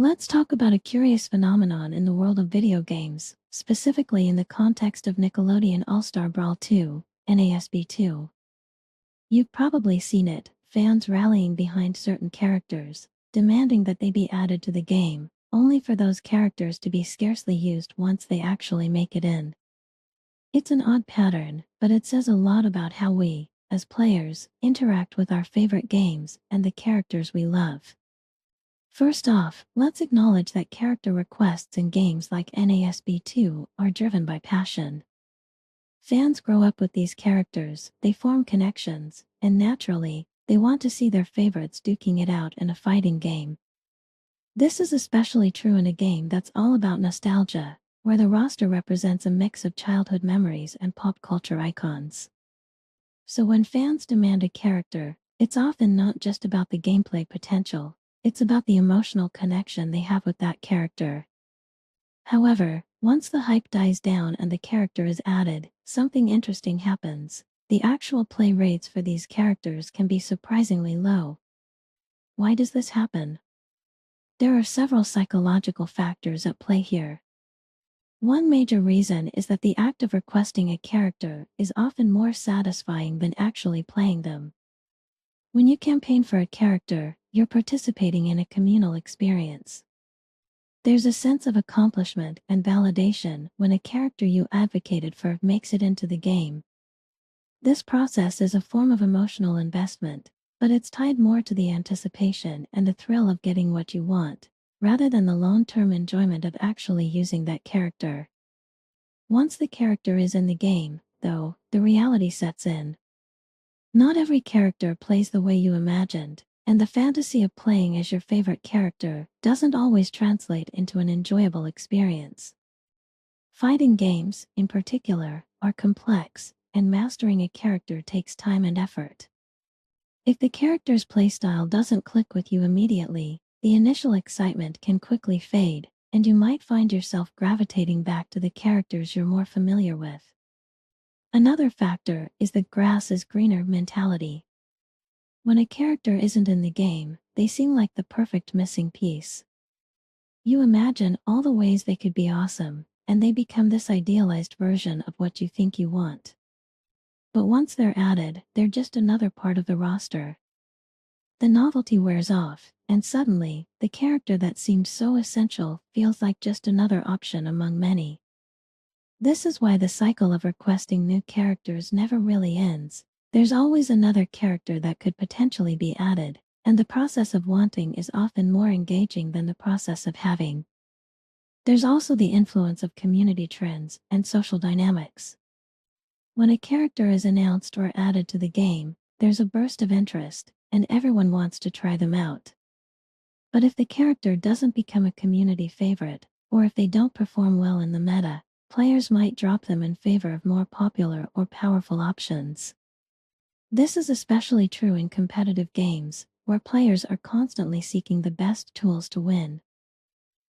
Let's talk about a curious phenomenon in the world of video games, specifically in the context of Nickelodeon All-Star Brawl 2, NASB 2. You've probably seen it, fans rallying behind certain characters, demanding that they be added to the game, only for those characters to be scarcely used once they actually make it in. It's an odd pattern, but it says a lot about how we, as players, interact with our favorite games and the characters we love. First off, let's acknowledge that character requests in games like NASB 2 are driven by passion. Fans grow up with these characters, they form connections, and naturally, they want to see their favorites duking it out in a fighting game. This is especially true in a game that's all about nostalgia, where the roster represents a mix of childhood memories and pop culture icons. So when fans demand a character, it's often not just about the gameplay potential, it's about the emotional connection they have with that character. However, once the hype dies down and the character is added, something interesting happens. The actual play rates for these characters can be surprisingly low. Why does this happen? There are several psychological factors at play here. One major reason is that the act of requesting a character is often more satisfying than actually playing them. When you campaign for a character, you're participating in a communal experience. There's a sense of accomplishment and validation when a character you advocated for makes it into the game. This process is a form of emotional investment, but it's tied more to the anticipation and the thrill of getting what you want, rather than the long-term enjoyment of actually using that character. Once the character is in the game, though, the reality sets in. Not every character plays the way you imagined, and the fantasy of playing as your favorite character doesn't always translate into an enjoyable experience. Fighting games, in particular, are complex, and mastering a character takes time and effort. If the character's playstyle doesn't click with you immediately, the initial excitement can quickly fade, and you might find yourself gravitating back to the characters you're more familiar with. Another factor is the grass is greener mentality. When a character isn't in the game, they seem like the perfect missing piece. You imagine all the ways they could be awesome, and they become this idealized version of what you think you want. But once they're added, they're just another part of the roster. The novelty wears off, and suddenly, the character that seemed so essential feels like just another option among many. This is why the cycle of requesting new characters never really ends. There's always another character that could potentially be added, and the process of wanting is often more engaging than the process of having. There's also the influence of community trends and social dynamics. When a character is announced or added to the game, there's a burst of interest, and everyone wants to try them out. But if the character doesn't become a community favorite, or if they don't perform well in the meta, players might drop them in favor of more popular or powerful options. This is especially true in competitive games, where players are constantly seeking the best tools to win.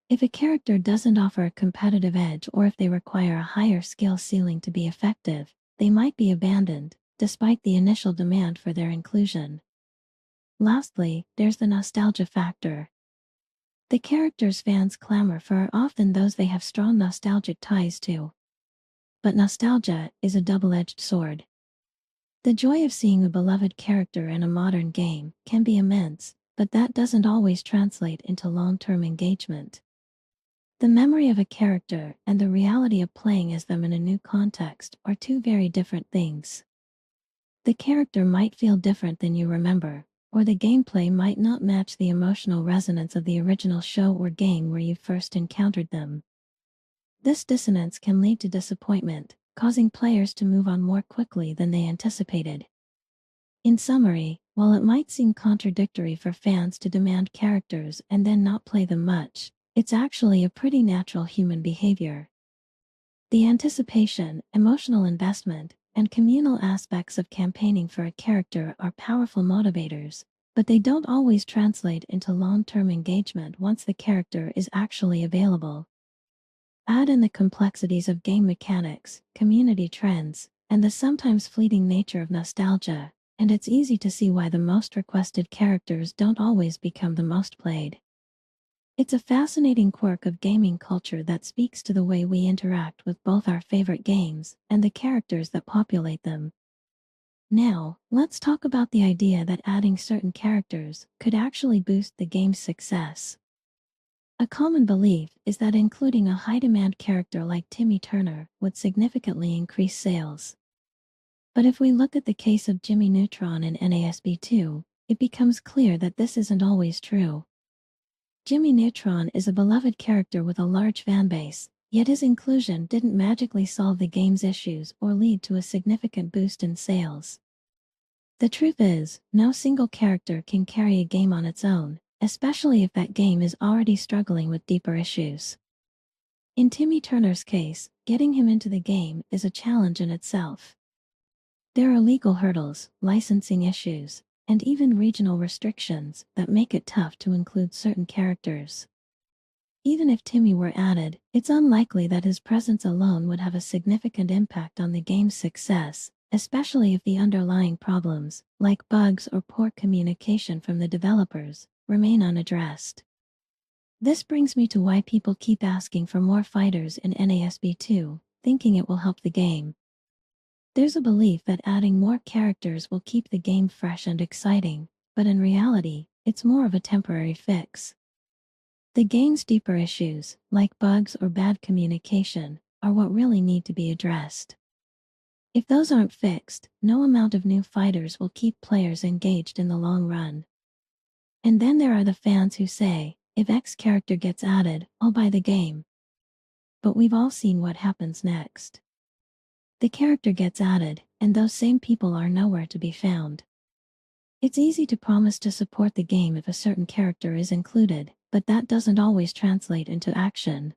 If a character doesn't offer a competitive edge or if they require a higher skill ceiling to be effective, they might be abandoned, despite the initial demand for their inclusion. Lastly, there's the nostalgia factor. The characters fans clamor for are often those they have strong nostalgic ties to. But nostalgia is a double-edged sword. The joy of seeing a beloved character in a modern game can be immense, but that doesn't always translate into long-term engagement. The memory of a character and the reality of playing as them in a new context are two very different things. The character might feel different than you remember, or the gameplay might not match the emotional resonance of the original show or game where you first encountered them. This dissonance can lead to disappointment, causing players to move on more quickly than they anticipated. In summary, while it might seem contradictory for fans to demand characters and then not play them much, it's actually a pretty natural human behavior. The anticipation, emotional investment, and communal aspects of campaigning for a character are powerful motivators, but they don't always translate into long-term engagement once the character is actually available. Add in the complexities of game mechanics, community trends, and the sometimes fleeting nature of nostalgia, and it's easy to see why the most requested characters don't always become the most played. It's a fascinating quirk of gaming culture that speaks to the way we interact with both our favorite games and the characters that populate them. Now, let's talk about the idea that adding certain characters could actually boost the game's success. A common belief is that including a high-demand character like Timmy Turner would significantly increase sales. But if we look at the case of Jimmy Neutron in NASB 2, it becomes clear that this isn't always true. Jimmy Neutron is a beloved character with a large fanbase, yet his inclusion didn't magically solve the game's issues or lead to a significant boost in sales. The truth is, no single character can carry a game on its own, especially if that game is already struggling with deeper issues. In Timmy Turner's case, getting him into the game is a challenge in itself. There are legal hurdles, licensing issues, and even regional restrictions that make it tough to include certain characters. Even if Timmy were added, it's unlikely that his presence alone would have a significant impact on the game's success, especially if the underlying problems, like bugs or poor communication from the developers, remain unaddressed. This brings me to why people keep asking for more fighters in NASB 2, thinking it will help the game. There's a belief that adding more characters will keep the game fresh and exciting, but in reality, it's more of a temporary fix. The game's deeper issues, like bugs or bad communication, are what really need to be addressed. If those aren't fixed, no amount of new fighters will keep players engaged in the long run. And then there are the fans who say, if X character gets added, I'll buy the game. But we've all seen what happens next. The character gets added, and those same people are nowhere to be found. It's easy to promise to support the game if a certain character is included, but that doesn't always translate into action.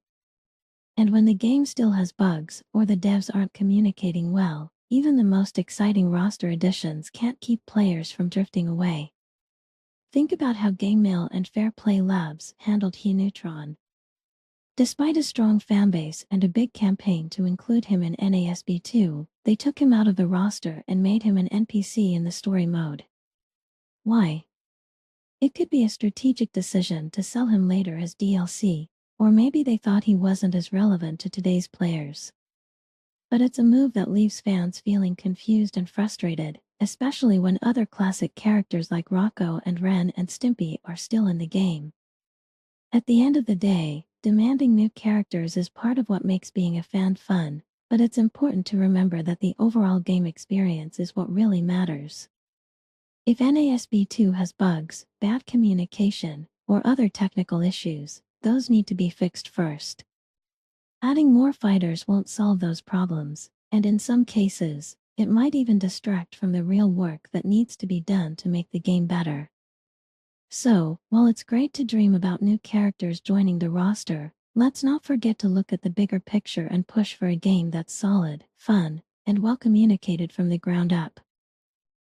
And when the game still has bugs, or the devs aren't communicating well, even the most exciting roster additions can't keep players from drifting away. Think about how GameMail and Fair Play Labs handled Neutron. Despite a strong fanbase and a big campaign to include him in NASB 2, they took him out of the roster and made him an NPC in the story mode. Why? It could be a strategic decision to sell him later as DLC, or maybe they thought he wasn't as relevant to today's players. But it's a move that leaves fans feeling confused and frustrated, especially when other classic characters like Rocco and Ren and Stimpy are still in the game. At the end of the day, demanding new characters is part of what makes being a fan fun, but it's important to remember that the overall game experience is what really matters. If NASB 2 has bugs, bad communication, or other technical issues, those need to be fixed first. Adding more fighters won't solve those problems, and in some cases, it might even distract from the real work that needs to be done to make the game better. So, while it's great to dream about new characters joining the roster, let's not forget to look at the bigger picture and push for a game that's solid, fun, and well communicated from the ground up.